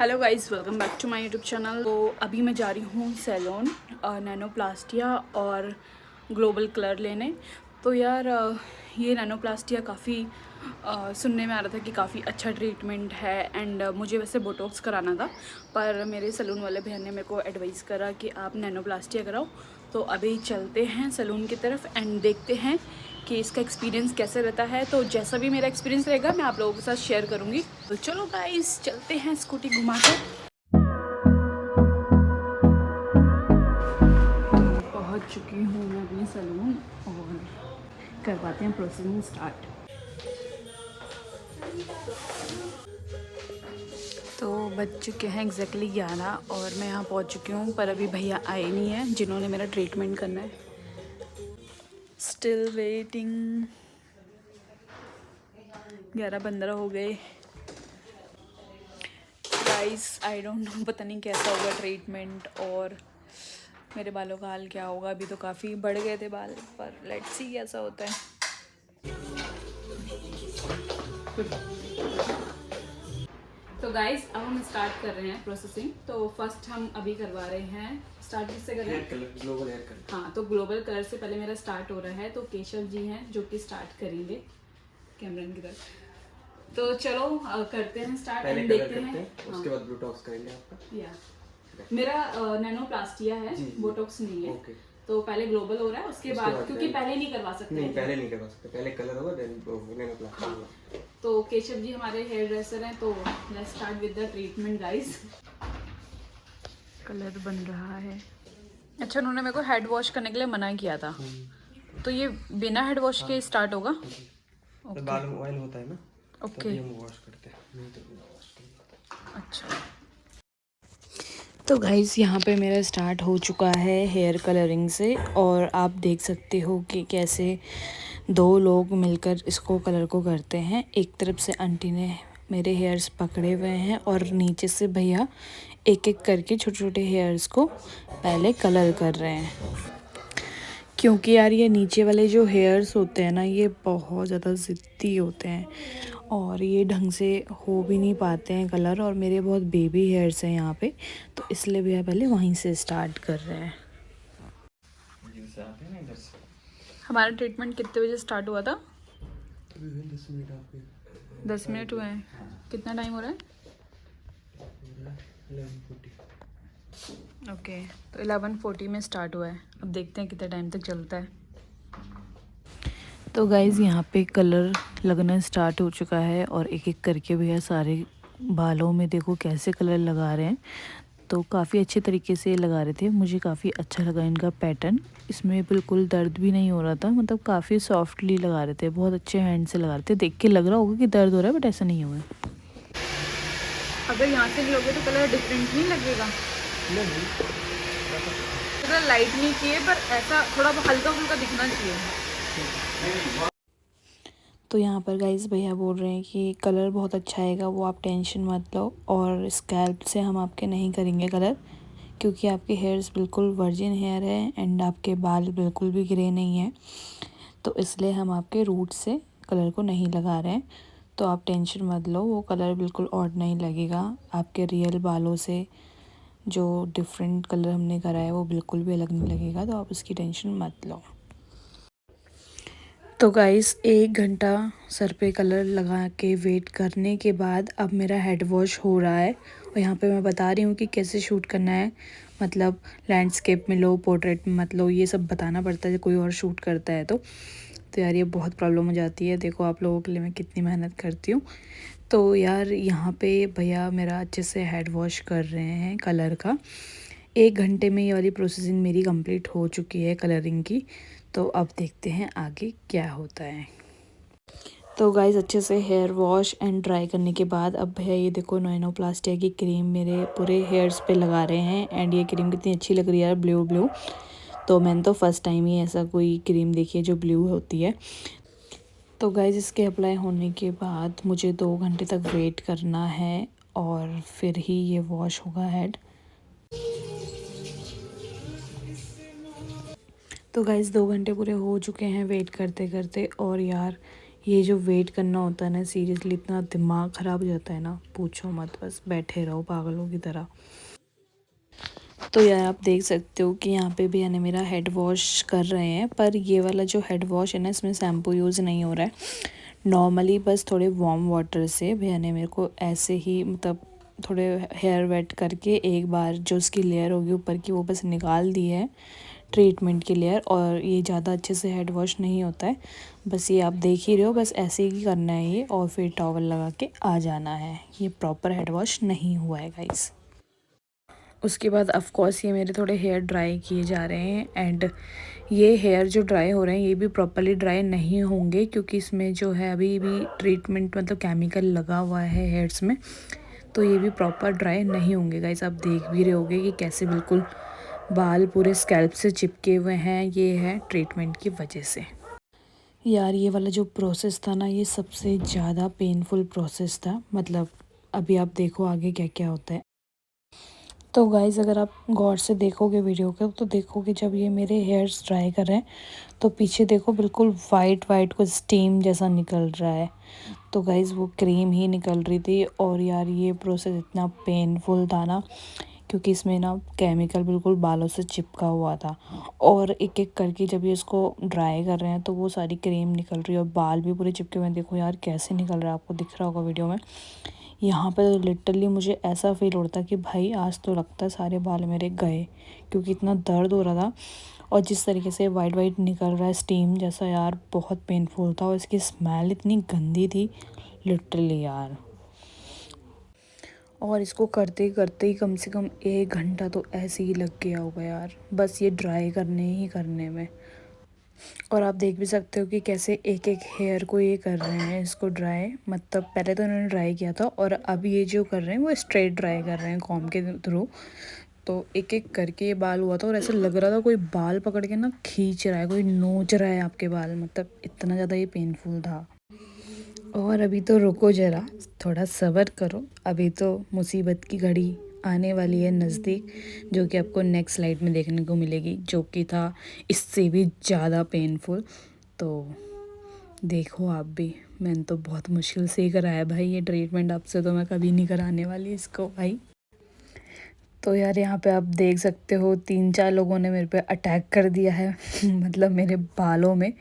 Hello guys, welcome back to my YouTube channel. तो अभी मैं जा रही हूँ सैलून नैनोप्लास्टिया और ग्लोबल कलर लेने। तो यार ये नैनोप्लास्टिया काफ़ी सुनने में आ रहा था कि काफ़ी अच्छा ट्रीटमेंट है एंड मुझे वैसे बोटॉक्स कराना था, पर मेरे सैलून वाले भैया ने मेरे को एडवाइस करा कि आप नैनोप्लास्टिया कराओ। तो अभी चलते हैं सैलून की तरफ एंड देखते हैं कि इसका एक्सपीरियंस कैसे रहता है। तो जैसा भी मेरा एक्सपीरियंस रहेगा मैं आप लोगों के साथ शेयर करूँगी। तो चलो गाइस चलते हैं स्कूटी घुमा कर। तो पहुँच चुकी हूँ मैं अपने सैलून और करवाते हैं प्रोसेसिंग स्टार्ट। तो बज चुके हैं एग्जैक्टली 11 और मैं यहाँ पहुँच चुकी हूँ, पर अभी भैया आए नहीं हैं जिन्होंने मेरा ट्रीटमेंट करना है। Still waiting. 11:15 हो गए गाइस। आई डोंट नो, पता नहीं कैसा होगा ट्रीटमेंट और मेरे बालों का हाल क्या होगा। अभी तो काफ़ी बढ़ गए थे बाल, पर लेट्स सी कैसा होता है। तो गाइस अब हम स्टार्ट कर रहे हैं प्रोसेसिंग। तो फर्स्ट हम अभी करवा रहे हैं, स्टार्ट किससे कर रहे हैं? Global hair colour. हाँ, तो ग्लोबल कलर से पहले मेरा स्टार्ट हो रहा है। तो केशव जी हैं जो कि स्टार्ट करेंगे कैमरन की तरफ। तो चलो करते हैं स्टार्ट एंड देखते हैं। उसके बाद बोटॉक्स करेंगे आपका। या मेरा नैनोप्लास्टिया है, बोटॉक्स नहीं है। ओके। तो पहले ग्लोबल हो रहा है, उसके बाद क्योंकि पहले नहीं करवा सकते। नहीं, पहले नहीं करवा सकते, पहले कलर होगा देन नैनोप्लास्टिक होगा। तो केशव जी हमारे हेयर ड्रेसर हैं, तो let's start with the treatment guys. Colour बन रहा है। अच्छा, उन्होंने मेरे को हेड वॉश करने के लिए मना किया था, तो ये बिना हेड वॉश के स्टार्ट होगा? तो बाल में ऑयल होता है ना, ओके, तभी हम वॉश करते हैं, नहीं तो बिना वॉश के। अच्छा। तो गाइस यहाँ पे मेरा स्टार्ट हो चुका है हेयर कलरिंग से, और आप देख सकते हो कि कैसे दो लोग मिलकर इसको कलर को करते हैं। एक तरफ से आंटी ने मेरे हेयर्स पकड़े हुए हैं और नीचे से भैया एक एक करके छोटे छोटे हेयर्स को पहले कलर कर रहे हैं, क्योंकि यार ये नीचे वाले जो हेयर्स होते हैं ना, ये बहुत ज़्यादा ज़िद्दी होते हैं और ये ढंग से हो भी नहीं पाते हैं कलर, और मेरे बहुत बेबी हेयर्स हैं यहाँ पे, तो इसलिए भैया पहले वहीं से स्टार्ट कर रहे हैं। हमारा ट्रीटमेंट कितने बजे स्टार्ट हुआ था? 10 मिनट आपके। 10 मिनट हुए हैं। कितना टाइम हो रहा है? 11:40। ओके, तो 11:40 में स्टार्ट हुआ है। अब देखते हैं कितने टाइम तक चलता है। तो गाइज़ यहाँ पे कलर लगना स्टार्ट हो चुका है और एक एक करके भैया सारे बालों में देखो कैसे कलर लगा रहे हैं। तो काफ़ी अच्छे तरीके से लगा रहे थे, मुझे काफ़ी अच्छा लगा इनका पैटर्न। इसमें बिल्कुल दर्द भी नहीं हो रहा था, मतलब काफ़ी सॉफ्टली लगा रहे थे, बहुत अच्छे हैंड से लगा रहे थे। देख के लग रहा होगा कि दर्द हो रहा है, बट ऐसा नहीं हुआ। अगर यहाँ से लोगे तो कलर डिफरेंट नहीं लगेगा? नहीं, थोड़ा लाइट नहीं किए, पर ऐसा थोड़ा हल्का फुल्का दिखना चाहिए। तो यहाँ पर गाइस भैया बोल रहे हैं कि कलर बहुत अच्छा आएगा, वो आप टेंशन मत लो, और स्कैल्प से हम आपके नहीं करेंगे कलर, क्योंकि आपके हेयर्स बिल्कुल वर्जिन हेयर है एंड आपके बाल बिल्कुल भी ग्रे नहीं है, तो इसलिए हम आपके रूट से कलर को नहीं लगा रहे हैं। तो आप टेंशन मत लो, वो कलर बिल्कुल ऑड नहीं लगेगा। आपके रियल बालों से जो डिफरेंट कलर हमने करा है वो बिल्कुल भी अलग नहीं लगेगा, तो आप उसकी टेंशन मत लो। तो गाइस 1 घंटा सर पे कलर लगा के वेट करने के बाद अब मेरा हेड वॉश हो रहा है, और यहाँ पे मैं बता रही हूँ कि कैसे शूट करना है। मतलब लैंडस्केप में लो, पोर्ट्रेट में मत लो, ये सब बताना पड़ता है कोई और शूट करता है तो यार ये बहुत प्रॉब्लम हो जाती है। देखो आप लोगों के लिए मैं कितनी मेहनत करती हूँ। तो यार यहाँ पे भैया मेरा अच्छे से हेड वॉश कर रहे हैं कलर का। 1 घंटे में ये वाली प्रोसेसिंग मेरी कंप्लीट हो चुकी है कलरिंग की। तो अब देखते हैं आगे क्या होता है। तो गाइस अच्छे से हेयर वॉश एंड ड्राई करने के बाद अब भैया ये देखो नैनोप्लास्टिया की क्रीम मेरे पूरे हेयर्स पे लगा रहे हैं, एंड ये क्रीम कितनी अच्छी लग रही है यार, ब्लू ब्लू। तो मैंने तो फर्स्ट टाइम ही ऐसा कोई क्रीम देखी है जो ब्लू होती है। तो गाइस इसके अप्लाई होने के बाद मुझे 2 घंटे तक वेट करना है और फिर ही ये वॉश होगा हेड। तो गाइस 2 घंटे पूरे हो चुके हैं वेट करते करते, और यार ये जो वेट करना होता है ना, सीरियसली इतना दिमाग ख़राब हो जाता है ना, पूछो मत, बस बैठे रहो पागलों की तरह। तो यार आप देख सकते हो कि यहाँ पे भी यानी मेरा हेड वॉश कर रहे हैं, पर ये वाला जो हेड वॉश है ना, इसमें शैम्पू यूज़ नहीं हो रहा है। नॉर्मली बस थोड़े वार्म वाटर से भैया ने मेरे को ऐसे ही मतलब थोड़े हेयर वेट करके एक बार जो उसकी लेयर होगी ऊपर की वो बस निकाल दी है, ट्रीटमेंट की लेयर। और ये ज़्यादा अच्छे से हेड वॉश नहीं होता है, बस ये आप देख ही रहे हो, बस ऐसे ही करना है ये, और फिर टॉवल लगा के आ जाना है। ये प्रॉपर हेड वॉश नहीं हुआ है गाइस। उसके बाद ऑफ कोर्स ये मेरे थोड़े हेयर ड्राई किए जा रहे हैं, एंड ये हेयर जो ड्राई हो रहे हैं ये भी प्रॉपर्ली ड्राई नहीं होंगे, क्योंकि इसमें जो है अभी भी ट्रीटमेंट मतलब केमिकल लगा हुआ है हेयर्स में, तो ये भी प्रॉपर ड्राई नहीं होंगे गाइस। आप देख भी रहे होगे कि कैसे बिल्कुल बाल पूरे स्कैल्प से चिपके हुए हैं, ये है ट्रीटमेंट की वजह से। यार ये वाला जो प्रोसेस था ना, ये सबसे ज़्यादा पेनफुल प्रोसेस था, मतलब अभी आप देखो आगे क्या क्या होता है। तो गाइज़ अगर आप गौर से देखोगे वीडियो को, तो देखोगे जब ये मेरे हेयर्स ड्राई कर रहे हैं तो पीछे देखो बिल्कुल वाइट वाइट कुछ स्टीम जैसा निकल रहा है। तो गाइज़ वो क्रीम ही निकल रही थी। और यार ये प्रोसेस इतना पेनफुल था ना, क्योंकि इसमें ना केमिकल बिल्कुल बालों से चिपका हुआ था, और एक एक करके जब ये इसको ड्राई कर रहे हैं तो वो सारी क्रीम निकल रही है और बाल भी पूरे चिपके हुए हैं। देखो यार कैसे निकल रहा है, आपको दिख रहा होगा वीडियो में। यहाँ पर तो लिटरली मुझे ऐसा फील होता कि भाई आज तो लगता है सारे बाल मेरे गए, क्योंकि इतना दर्द हो रहा था। और जिस तरीके से वाइट वाइट निकल रहा है स्टीम जैसा, यार बहुत पेनफुल था। और इसकी स्मेल इतनी गंदी थी लिटरली यार। और इसको करते करते ही कम से कम 1 घंटा तो ऐसे ही लग गया होगा यार, बस ये ड्राई करने में। और आप देख भी सकते हो कि कैसे एक एक हेयर को ये कर रहे हैं इसको ड्राई, मतलब पहले तो इन्होंने ड्राई किया था और अब ये जो कर रहे हैं वो स्ट्रेट ड्राई कर रहे हैं कॉम्ब के थ्रू। तो एक एक करके ये बाल हुआ था और ऐसा लग रहा था कोई बाल पकड़ के ना खींच रहा है, कोई नोच रहा है आपके बाल, मतलब इतना ज़्यादा ये पेनफुल था। और अभी तो रुको ज़रा, थोड़ा सब्र करो, अभी तो मुसीबत की घड़ी आने वाली है नज़दीक, जो कि आपको नेक्स्ट स्लाइड में देखने को मिलेगी, जो कि था इससे भी ज़्यादा पेनफुल। तो देखो आप भी, मैंने तो बहुत मुश्किल से ही कराया भाई ये ट्रीटमेंट, आपसे तो मैं कभी नहीं कराने वाली इसको भाई। तो यार यहाँ पे आप देख सकते हो 3-4 लोगों ने मेरे पे अटैक कर दिया है मतलब मेरे बालों में।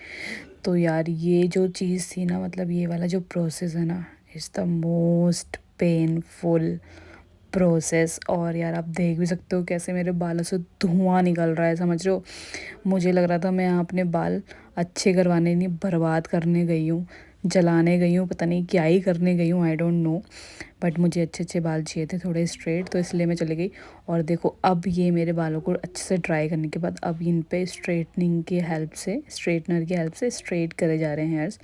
तो यार ये जो चीज़ थी ना, मतलब ये वाला जो प्रोसेस है ना, is the most painful process. और यार आप देख भी सकते हो कैसे मेरे बालों से धुआं निकल रहा है, समझ रहे हो। मुझे लग रहा था मैं यहाँ अपने बाल अच्छे करवाने नहीं, बर्बाद करने गई हूँ, जलाने गई हूँ, पता नहीं क्या ही करने गई हूँ, आई डोंट नो। बट मुझे अच्छे अच्छे बाल चाहिए थे थोड़े स्ट्रेट, तो इसलिए मैं चली गई। और देखो अब ये मेरे बालों को अच्छे से ड्राई करने के बाद अब इन पे स्ट्रेटनिंग की हेल्प से, स्ट्रेटनर की हेल्प से स्ट्रेट करे जा रहे हैं हेयर्स।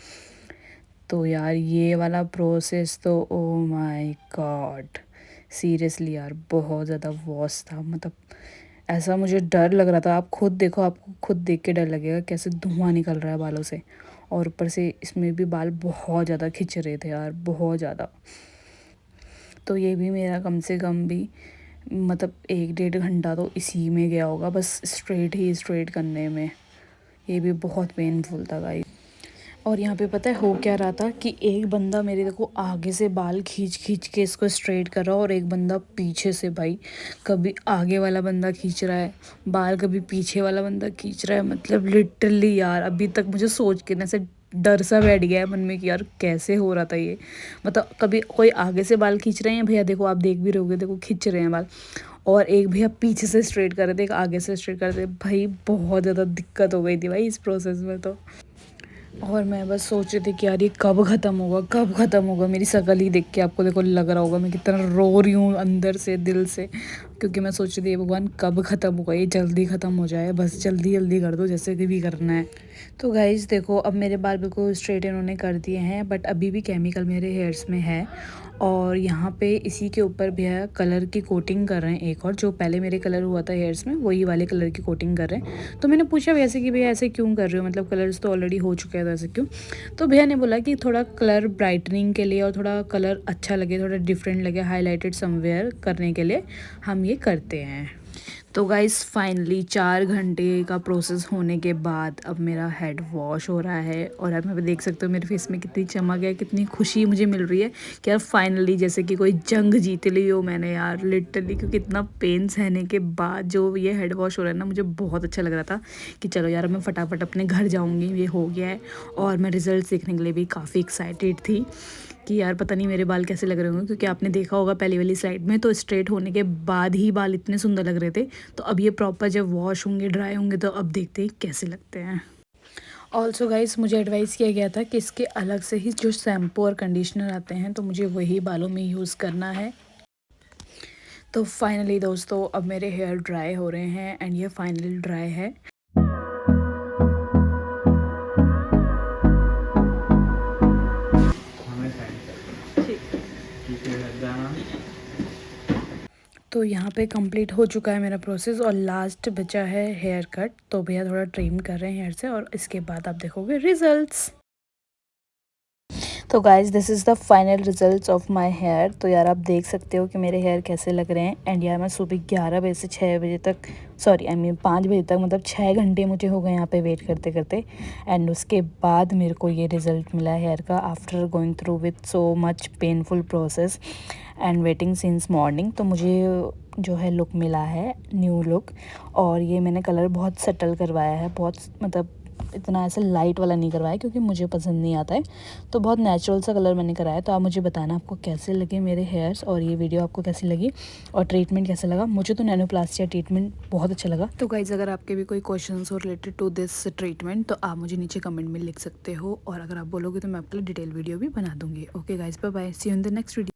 तो यार ये वाला प्रोसेस तो ओ माय गॉड, सीरियसली यार बहुत ज़्यादा वॉस था, मतलब ऐसा मुझे डर लग रहा था। आप खुद देखो, आपको खुद देख के डर लगेगा कैसे धुआं निकल रहा है बालों से। और ऊपर से इसमें भी बाल बहुत ज़्यादा खिंच रहे थे यार, बहुत ज़्यादा। तो ये भी मेरा कम से कम भी मतलब 1-1.5 घंटा तो इसी में गया होगा, बस स्ट्रेट ही स्ट्रेट करने में। ये भी बहुत पेनफुल था गाइस। और यहाँ पे पता है हो क्या रहा था कि एक बंदा मेरे देखो आगे से बाल खींच खींच के इसको स्ट्रेट कर रहा है, और एक बंदा पीछे से, भाई कभी आगे वाला बंदा खींच रहा है बाल, कभी पीछे वाला बंदा खींच रहा है। मतलब लिटरली यार अभी तक मुझे सोच के ना से डर सा बैठ गया है मन में कि यार कैसे हो रहा था ये। मतलब कभी कोई आगे से बाल खींच रहे हैं भैया, देखो आप देख भी रहोगे, देखो खींच रहे हैं बाल, और एक भैया पीछे से स्ट्रेट कर रहे थे, एक आगे से स्ट्रेट कर रहे थे। भाई बहुत ज़्यादा दिक्कत हो गई थी भाई इस प्रोसेस में तो। और मैं बस सोच रही थी कि यार ये कब ख़त्म होगा, कब ख़त्म होगा। मेरी शक्ल ही देख के आपको देखो लग रहा होगा मैं कितना रो रही हूँ अंदर से, दिल से, क्योंकि मैं सोच रही थी भगवान कब ख़त्म होगा, ये जल्दी ख़त्म हो जाए, बस जल्दी जल्दी कर दो जैसे कि भी करना है। तो गाइज़ देखो अब मेरे बाल बिल्कुल स्ट्रेट इन्होंने कर दिए हैं, बट अभी भी केमिकल मेरे हेयर्स में है। और यहाँ पे इसी के ऊपर भैया कलर की कोटिंग कर रहे हैं एक और, जो पहले मेरे कलर हुआ था हेयर्स में वही वाले कलर की कोटिंग कर रहे हैं। तो मैंने पूछा भैया से कि भैया ऐसे क्यों कर रहे हो, मतलब कलर्स तो ऑलरेडी हो चुका है तो ऐसे क्यों। तो भैया ने बोला कि थोड़ा कलर ब्राइटनिंग के लिए और थोड़ा कलर अच्छा लगे, थोड़ा डिफरेंट लगे, हाईलाइटेड समवेयर करने के लिए हम ये करते हैं। तो गाइस फाइनली 4 घंटे का प्रोसेस होने के बाद अब मेरा हेड वॉश हो रहा है और आप यहाँ पे देख सकते हो मेरे फेस में कितनी चमक है, कितनी खुशी मुझे मिल रही है कि यार फाइनली जैसे कि कोई जंग जीत ली हो मैंने यार लिटरली। क्योंकि इतना पेन सहने के बाद जो ये हेड वॉश हो रहा है ना, मुझे बहुत अच्छा लग रहा था कि चलो यार मैं फटाफट अपने घर जाऊँगी, ये हो गया है। और मैं रिज़ल्ट देखने के लिए भी काफ़ी एक्साइटेड थी कि यार पता नहीं मेरे बाल कैसे लग रहे होंगे, क्योंकि आपने देखा होगा पहली वाली स्लाइड में तो स्ट्रेट होने के बाद ही बाल इतने सुंदर लग रहे थे। तो अब ये प्रॉपर जब वॉश होंगे, ड्राई होंगे, तो अब देखते हैं कैसे लगते हैं। ऑल्सो गाइस मुझे एडवाइस किया गया था कि इसके अलग से ही जो शैम्पू और कंडीशनर आते हैं तो मुझे वही बालों में यूज़ करना है। तो फाइनली दोस्तों अब मेरे हेयर ड्राई हो रहे हैं एंड ये फाइनली ड्राई है। तो यहाँ पे कंप्लीट हो चुका है मेरा प्रोसेस और लास्ट बचा है हेयर कट। तो भैया थोड़ा ट्रिम कर रहे हैं हेयर से और इसके बाद आप देखोगे रिजल्ट्स। तो guys this is the final results of my hair. तो यार आप देख सकते हो कि मेरे हेयर कैसे लग रहे हैं। एंड यार मैं सुबह 11 बजे से 6 बजे तक, सॉरी आई मीन 5 बजे तक, मतलब 6 घंटे मुझे हो गए यहाँ पे वेट करते करते। एंड उसके बाद मेरे को ये रिज़ल्ट मिला हेयर का after going through with so much painful process and waiting since morning. तो मुझे जो है लुक मिला है, न्यू लुक। और ये मैंने कलर बहुत सटल करवाया है, बहुत मतलब इतना ऐसा लाइट वाला नहीं करवाया क्योंकि मुझे पसंद नहीं आता है। तो बहुत नेचुरल सा कलर मैंने कराया। तो आप मुझे बताना आपको कैसे लगे मेरे हेयर्स और ये वीडियो आपको कैसी लगी और ट्रीटमेंट कैसा लगा। मुझे तो नैनोप्लास्टिया ट्रीटमेंट बहुत अच्छा लगा। तो गाइज अगर आपके भी कोई क्वेश्चंस हो रिलेटेड टू दिस ट्रीटमेंट तो आप मुझे नीचे कमेंट में लिख सकते हो और अगर आप बोलोगे तो मैं आपके लिए डिटेल वीडियो भी बना दूँगी। Okay guys, bye bye, see you in the next video.